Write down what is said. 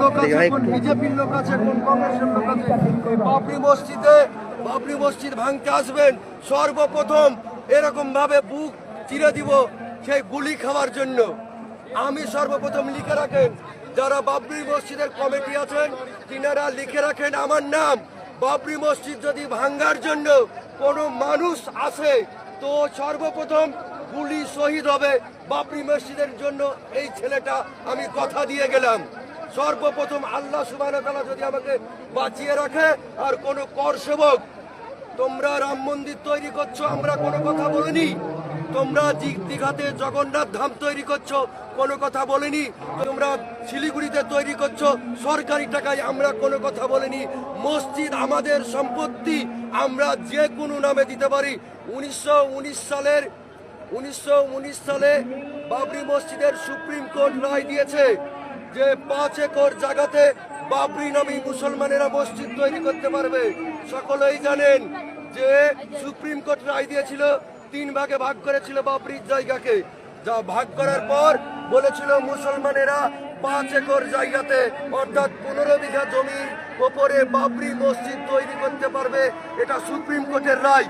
লোক আছে, কোন বিজেপির লোক আছে, কোন কংগ্রেসের লোক আছে, বাবরি মসজিদ ভাঙতে আসবেন, সর্বপ্রথম এরকম ভাবে বুক চিরে দিব সেই গুলি খাওয়ার জন্য। আমি সর্বপ্রথম লিখে রাখেন, যারা বাবরি মসজিদের কমিটি আছেন তিনারা লিখে রাখেন আমার নাম। বাবরি মসজিদ যদি ভাঙ্গার জন্য কোনো মানুষ আসে তো সর্বপ্রথম গুলি শহীদ হবে বাবরি মসজিদের জন্য। এই ছেলেটা আমি কথা দিয়ে গেলাম। সর্বপ্রথম আল্লাহ সুবহানাহু ওয়া তাআলা যদি আমাকে বাঁচিয়ে রাখে, আর কোনো কর সেবক, তোমরা রাম মন্দির তৈরি করছো আমরা কোনো কথা বলিনি, তোমরা দীঘাতে জগন্নাথ ধাম তৈরি করছো কোনো কথা বলিনি, তোমরা শিলিগুড়িতে তৈরি করছো সরকারি টাকায় আমরা কোনো কথা বলিনি। মসজিদ আমাদের সম্পত্তি, আমরা যে কোনো নামে দিতে পারি। 1919 সালে বাবরি মসজিদের সুপ্রিম কোর্ট রায় দিয়েছে যে 5 একর জায়গাতে বাবরি নামী মুসলমানেরা মসজিদ তৈরি করতে পারবে। সকলেই জানেন যে সুপ্রিম কোর্ট রায় দিয়েছিল, 3 ভাগে ভাগ করেছিল বাবরির জায়গাকে। যা ভাগ করার পর বলেছিল মুসলমানেরা 5 একর জায়গাতে অর্থাৎ 15 বিঘা জমির ওপরে বাবরি মসজিদ তৈরি করতে পারবে। এটা সুপ্রিম কোর্টের রায়।